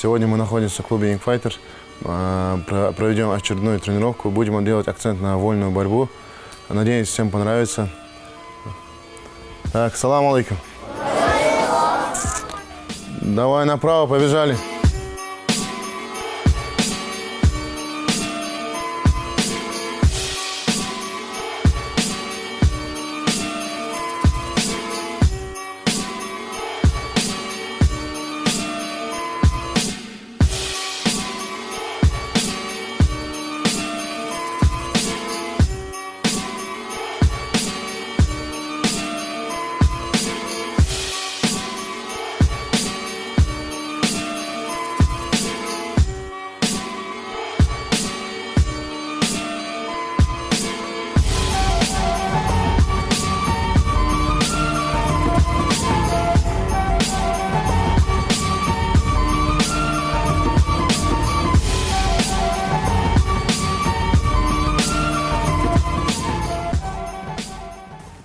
Сегодня мы находимся в клубе Young Fighters. Проведем очередную тренировку. Будем делать акцент на вольную борьбу. Надеюсь, всем понравится. Так, салам алейкум. Давай направо, побежали.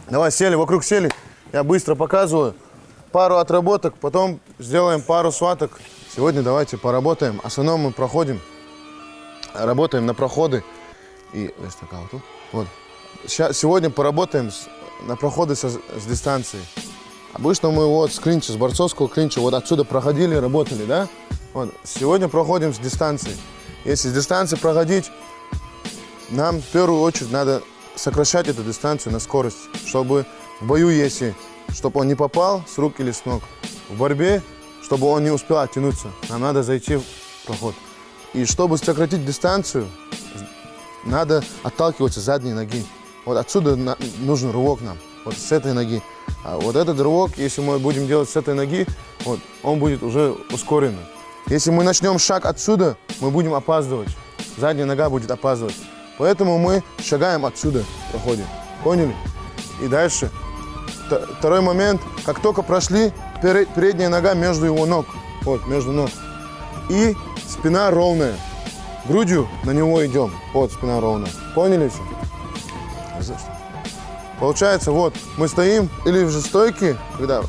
Давай, сели, вокруг сели. Я быстро показываю. Пару отработок, потом сделаем пару схваток. Сегодня давайте поработаем. В основном мы работаем на проходы. И вот. Сегодня поработаем на проходы с дистанции. Обычно мы вот с клинча, с борцовского клинча, вот отсюда проходили, работали, да? Вот. Сегодня проходим с дистанции. Если с дистанции проходить, нам в первую очередь надо сокращать эту дистанцию на скорость, чтобы в бою, чтобы он не попал с рук или с ног. В борьбе, чтобы он не успел оттянуться, нам надо зайти в проход. И чтобы сократить дистанцию, надо отталкиваться с задней ноги. Вот отсюда нужен рывок нам, вот с этой ноги. А вот этот рывок, если мы будем делать с этой ноги, вот, он будет уже ускоренный. Если мы начнем шаг отсюда, мы будем опаздывать. Задняя нога будет опаздывать. Поэтому мы шагаем отсюда, проходим. Поняли? И дальше. Второй момент. Как только прошли, передняя нога между его ног. Вот, между ног. И спина ровная. Грудью на него идем. Вот, спина ровная. Поняли все? Получается, вот, мы стоим или же стойки, когда,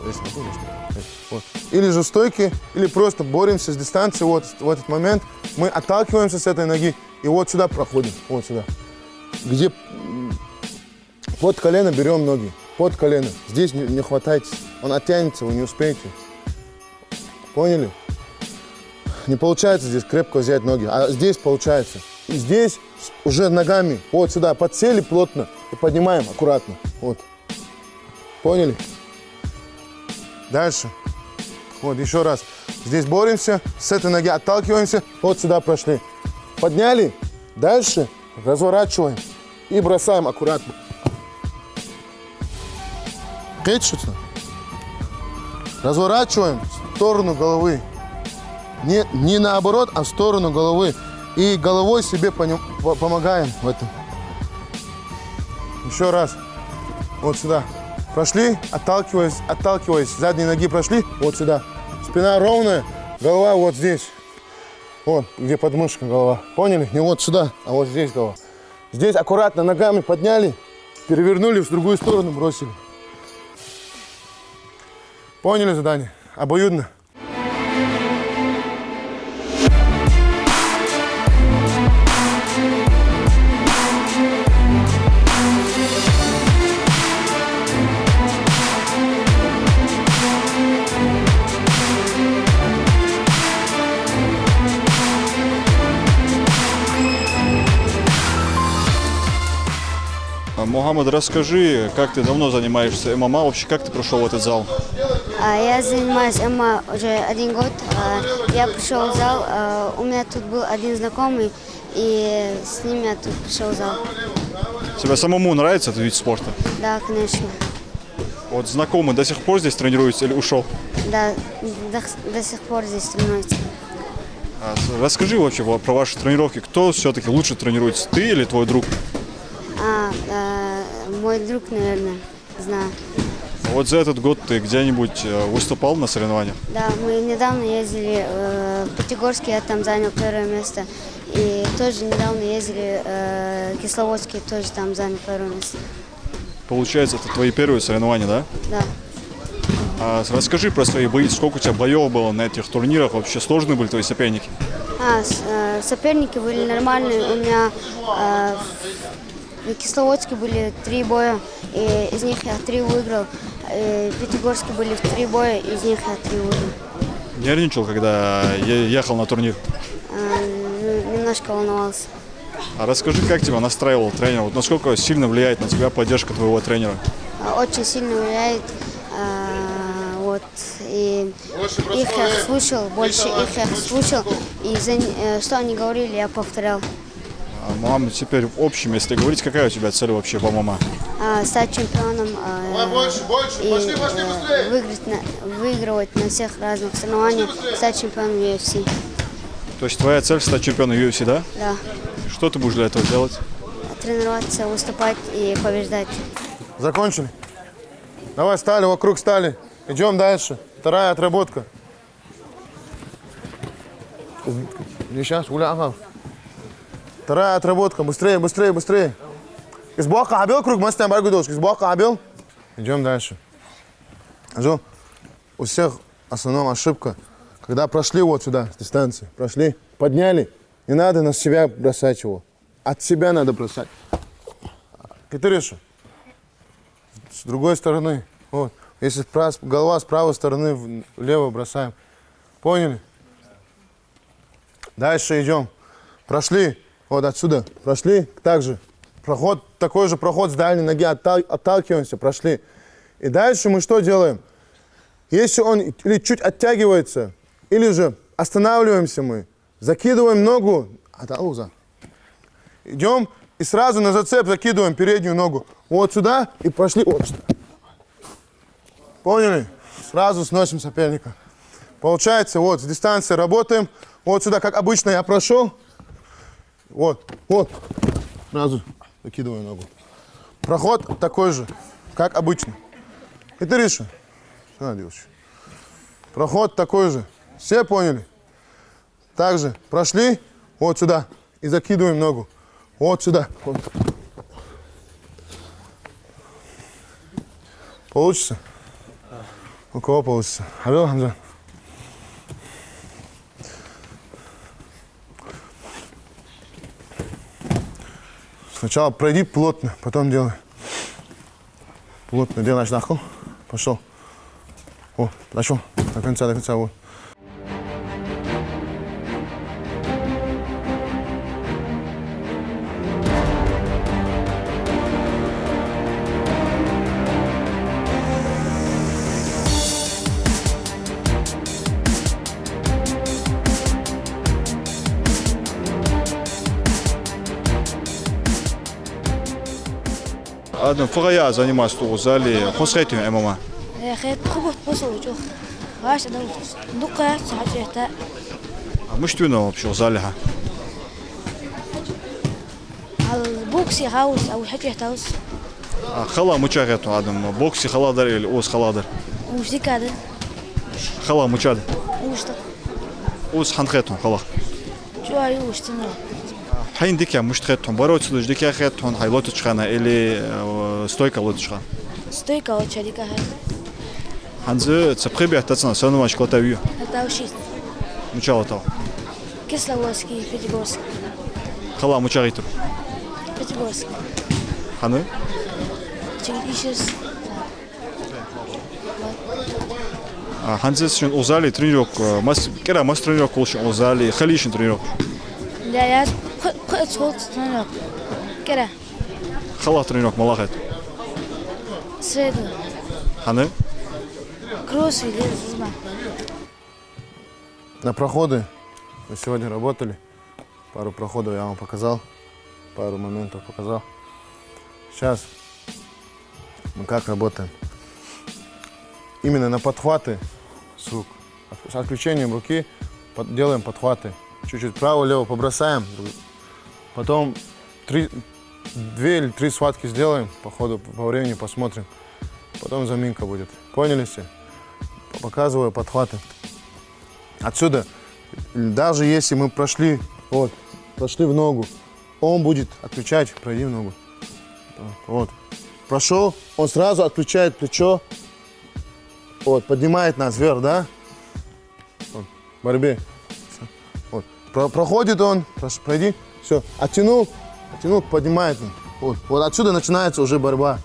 вот, или же стойки, или просто боремся с дистанцией. Вот, в этот момент мы отталкиваемся с этой ноги. И вот сюда проходим, вот сюда. Где под колено берем ноги, под колено. Здесь не хватайтесь, он оттянется, вы не успеете. Поняли? Не получается здесь крепко взять ноги, а здесь получается. И здесь уже ногами, вот сюда, подсели плотно и поднимаем аккуратно. Вот. Поняли? Дальше. Вот, еще раз. Здесь боремся, с этой ноги отталкиваемся, вот сюда прошли. Подняли, дальше разворачиваем и бросаем аккуратно. Разворачиваем в сторону головы. Не наоборот, а в сторону головы. И головой себе помогаем в этом. Еще раз. Вот сюда. Прошли, отталкиваясь, задней ноги прошли, вот сюда. Спина ровная, голова вот здесь. Вот, где подмышка, голова. Поняли? Не вот сюда, а вот здесь голова. Здесь аккуратно ногами подняли, перевернули, в другую сторону бросили. Поняли задание? Обоюдно. Мухаммад, расскажи, как ты давно занимаешься ММА, вообще как ты прошел в этот зал? Я занимаюсь ММА уже 1 год. Я пришел в зал, у меня тут был один знакомый, и с ним я тут пришел в зал. Тебе самому нравится этот вид спорта? Да, конечно. Вот знакомый до сих пор здесь тренируется или ушел? Да, до сих пор здесь тренируется. Расскажи вообще про ваши тренировки. Кто все-таки лучше тренируется, ты или твой друг? Мой друг, наверное, знаю. Вот за этот год ты где-нибудь выступал на соревнованиях? Да, мы недавно ездили в Пятигорске, я там занял 1 место. И тоже недавно ездили в Кисловодске, тоже там занял 1 место. Получается, это твои первые соревнования, да? Да. Расскажи про свои бои, сколько у тебя боев было на этих турнирах, вообще сложные были твои соперники? Соперники были нормальные. У меня в Кисловодске были 3 боя, и из них я 3 выиграл. В Пятигорске были 3 боя, из них я 3 выиграл. Нервничал, когда ехал на турнир? Немножко волновался. А расскажи, как тебя настраивал тренер? Вот насколько сильно влияет на тебя поддержка твоего тренера? Очень сильно влияет. Вот, и их я слушал, больше их я слушал, и что они говорили, я повторял. Мам, теперь в общем, если говорить, какая у тебя цель вообще по ММА? Стать чемпионом и выигрывать на всех разных соревнованиях, стать чемпионом UFC. То есть твоя цель стать чемпионом UFC, да? Да. Что ты будешь для этого делать? Тренироваться, выступать и побеждать. Закончили? Давай, стали, вокруг стали. Идем дальше. Вторая отработка. Не сейчас, уля. Вторая отработка. Быстрее, быстрее, быстрее. Избака обел круг, мастер баргудошки. Избака обел. Идем дальше. Жо, у всех основная ошибка. Когда прошли вот сюда, с дистанции, прошли, подняли, не надо на себя бросать его. От себя надо бросать. Китариша. С другой стороны. Вот. Если голова с правой стороны влево бросаем. Поняли? Дальше идем. Прошли. Вот отсюда. Прошли. Также. Проход, такой же проход с дальней ноги. Отталкиваемся. Прошли. И дальше мы что делаем? Если он или чуть оттягивается, или же останавливаемся мы, закидываем ногу. Идем и сразу на зацеп закидываем переднюю ногу. Вот сюда и пошли вот сюда. Поняли? Сразу сносим соперника. Получается, вот с дистанции работаем. Вот сюда, как обычно я прошел. Вот, вот. Сразу закидываю ногу. Проход такой же, как обычно. Это Риша. Проход такой же. Все поняли? Также прошли вот сюда и закидываем ногу. Вот сюда. Вот. Получится? У кого получится? Алло, Хамза. Сначала пройди плотно, потом делай. Плотно делаешь нахуй. Пошел. О, пошел. До конца, вот. Adam, vorher Jahr занимался в зале. Хосхайтим ММА. خيط خبط بصو جوخ هاش أنا دقة صحيح А мы что вообще в зале? على البوكسي هاوس أو حكي هاوس خلا مشاهد Адам. Бокси халадар или ос халадар? وش ذي كذا خلا مشاهد. وش ده ос ханхетон хала. شو هاي وش تمر حين ديك مش تخيتهم بروت لوج ديك خيتهم هاي لوت تشخنا или стойка лот тшха. ستيكا أو شركة هاي Ханзы цепхеби атацна санумаш клатавию. это وشيس Мучала тау. Кисловодский Пятигорск Хала мучариту. Пятигорск Ханы? Чигдишес Ханзы шун озали тренировок. Кера мас тренировок олшун озали халишин тренировок. لا يا قد صوت تنوك كده Хала тренировок малахет. سريدو Ханы? كروس или зма На проходы мы сегодня работали. Пару проходов я вам показал. Пару моментов показал. Сейчас мы как работаем? Именно на подхваты с рук. С отключением руки делаем подхваты. Чуть-чуть право-лево побросаем. Потом 2 или 3 схватки сделаем. По ходу, по времени посмотрим. Потом заминка будет. Поняли все? Показываю подхваты. Отсюда, даже если мы прошли, вот, прошли в ногу, он будет отключать, пройди в ногу. Вот. Прошел, он сразу отключает плечо. Вот, поднимает нас вверх, да? Вот, в борьбе. Вот. Проходит он, пройди, все, оттянул, поднимает он. Вот отсюда начинается уже борьба.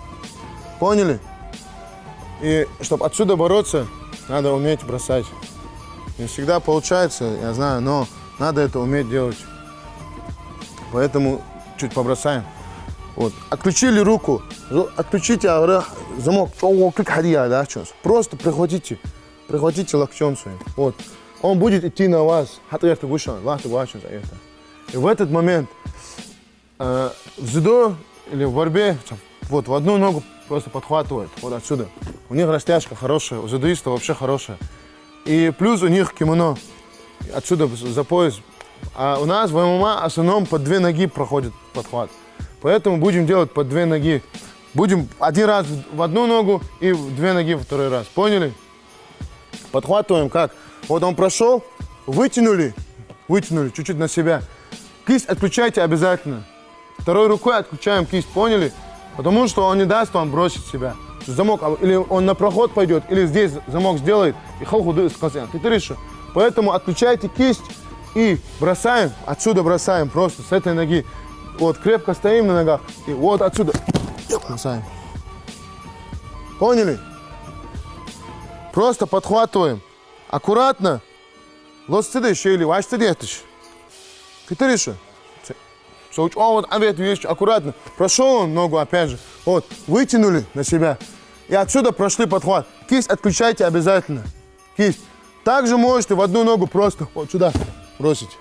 Поняли? И чтобы отсюда бороться, надо уметь бросать. Не всегда получается, я знаю, но надо это уметь делать. Поэтому чуть побросаем. Вот. Отключили руку, отключите замок, да, просто прихватите локтем своим. Вот. Он будет идти на вас. И в этот момент в дзюдо или в борьбе вот в одну ногу просто подхватывает, вот отсюда. У них растяжка хорошая, у дзюдоистов вообще хорошая. И плюс у них кимоно, отсюда за пояс. А у нас в ММА в основном по 2 ноги проходит подхват. Поэтому будем делать по 2 ноги. Будем один раз в одну ногу и в 2 ноги во второй раз. Поняли? Подхватываем как? Вот он прошел, вытянули чуть-чуть на себя. Кисть отключайте обязательно. Второй рукой отключаем кисть, поняли? Потому что он не даст вам бросить себя. Замок, или он на проход пойдет, или здесь замок сделает, и халхуды сказал. Поэтому отключайте кисть и бросаем, отсюда бросаем, просто с этой ноги. Вот, крепко стоим на ногах, и вот отсюда бросаем. Поняли? Просто подхватываем. Аккуратно. Лосцы еще или ваши детишь. Китариша. Вот опять вещь, аккуратно. Прошел он ногу опять же. Вот, вытянули на себя. И отсюда прошли подхват. Кисть отключайте обязательно. Кисть. Также можете в одну ногу просто вот сюда бросить.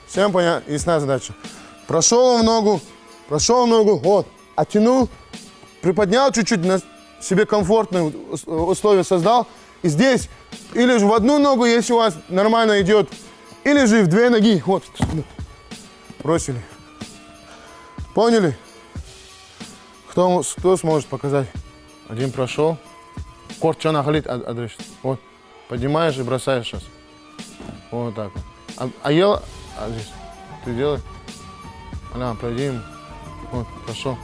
Всем понятно? Ясна задача. Прошел в ногу, вот, оттянул, приподнял чуть-чуть, на себе комфортные условия создал. И здесь, или же в одну ногу, если у вас нормально идет, или же в 2 ноги, вот, бросили. Поняли? Кто сможет показать? Один прошел. Корт что нахалит адрес. Вот, поднимаешь и бросаешь сейчас. Вот так вот. А ел, здесь, ты делай. Она, пройди ему. Вот, прошел.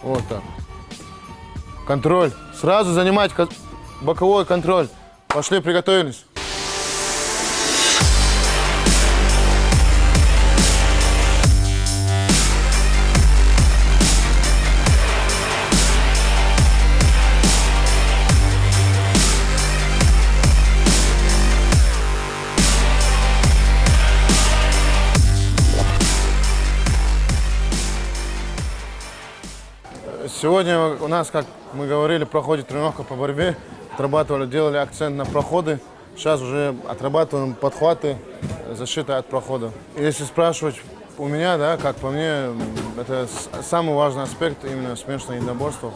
Вот так. Контроль. Сразу занимать боковой контроль. Пошли, приготовились. Сегодня у нас, как мы говорили, проходит тренировка по борьбе. Отрабатывали, делали акцент на проходы. Сейчас уже отрабатываем подхваты, защита от прохода. Если спрашивать у меня, да, как по мне, это самый важный аспект именно в смешанных единоборствах.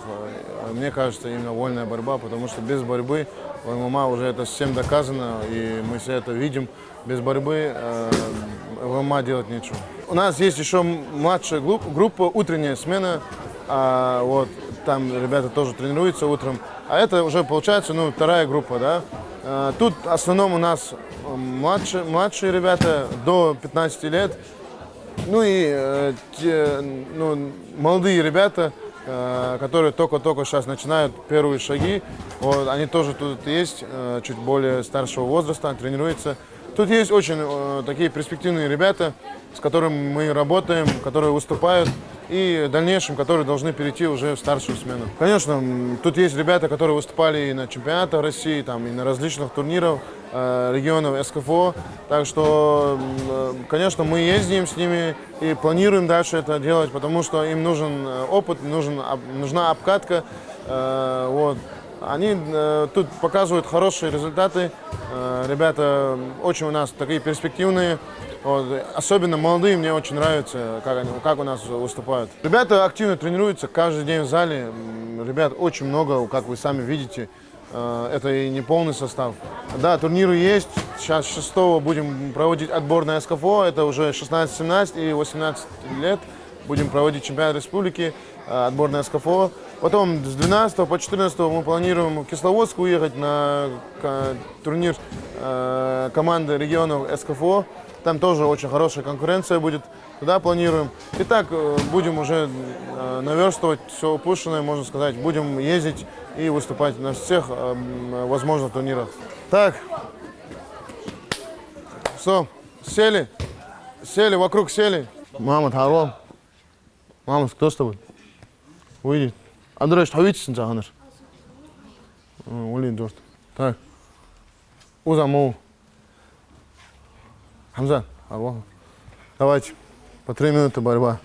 Мне кажется, именно вольная борьба, потому что без борьбы в ММА уже это всем доказано, и мы все это видим. Без борьбы в ММА делать нечего. У нас есть еще младшая группа, утренняя смена. Вот, там ребята тоже тренируются утром. А это уже получается, ну, вторая группа, да. Тут в основном у нас младшие ребята до 15 лет. Ну и молодые ребята, которые только-только сейчас начинают первые шаги. Вот, они тоже тут есть, чуть более старшего возраста, тренируются. Тут есть очень такие перспективные ребята, с которыми мы работаем, которые выступают, и в дальнейшем, которые должны перейти уже в старшую смену. Конечно, тут есть ребята, которые выступали и на чемпионатах России, там, и на различных турнирах регионов СКФО. Так что, конечно, мы ездим с ними и планируем дальше это делать, потому что им нужен опыт, нужна обкатка. Вот. Они тут показывают хорошие результаты. Ребята очень у нас такие перспективные. Вот. Особенно молодые, мне очень нравится, как у нас выступают. Ребята активно тренируются каждый день в зале. Ребят очень много, как вы сами видите. Это и не полный состав. Да, турниры есть. Сейчас 6-го будем проводить отбор на СКФО. Это уже 16-17 и 18 лет. Будем проводить чемпионат республики, отбор на СКФО. Потом с 12 по 14 мы планируем в Кисловодск уехать на турнир команды регионов СКФО. Там тоже очень хорошая конкуренция будет. Туда планируем. И так будем уже наверстывать все упущенное, можно сказать. Будем ездить и выступать на всех возможных турнирах. Так, все, сели, вокруг сели. Мама, алло. Мама, кто с тобой? Выйди. Андрей, что видишь, Андрей? Улин, дождь. Так. Узаму. Хамза, алло. Давайте. По 3 минуты борьба.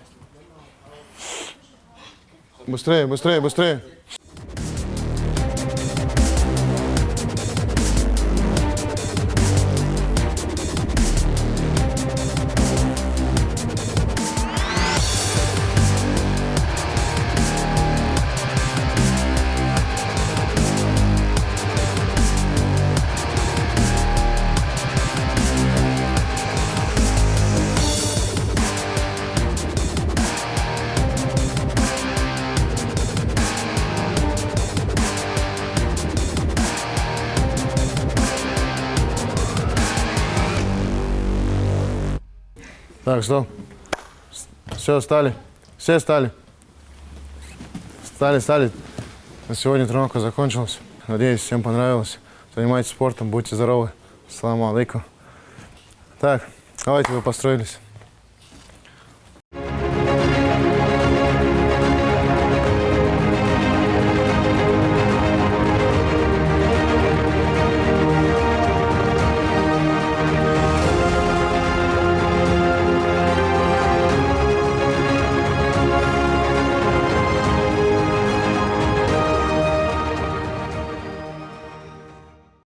Быстрее, быстрее, быстрее. Так, что? Все, стали. Все стали. Стали. На сегодня тренировка закончилась. Надеюсь, всем понравилось. Занимайтесь спортом, будьте здоровы. Ассаламу алейкум. Так, давайте вы построились.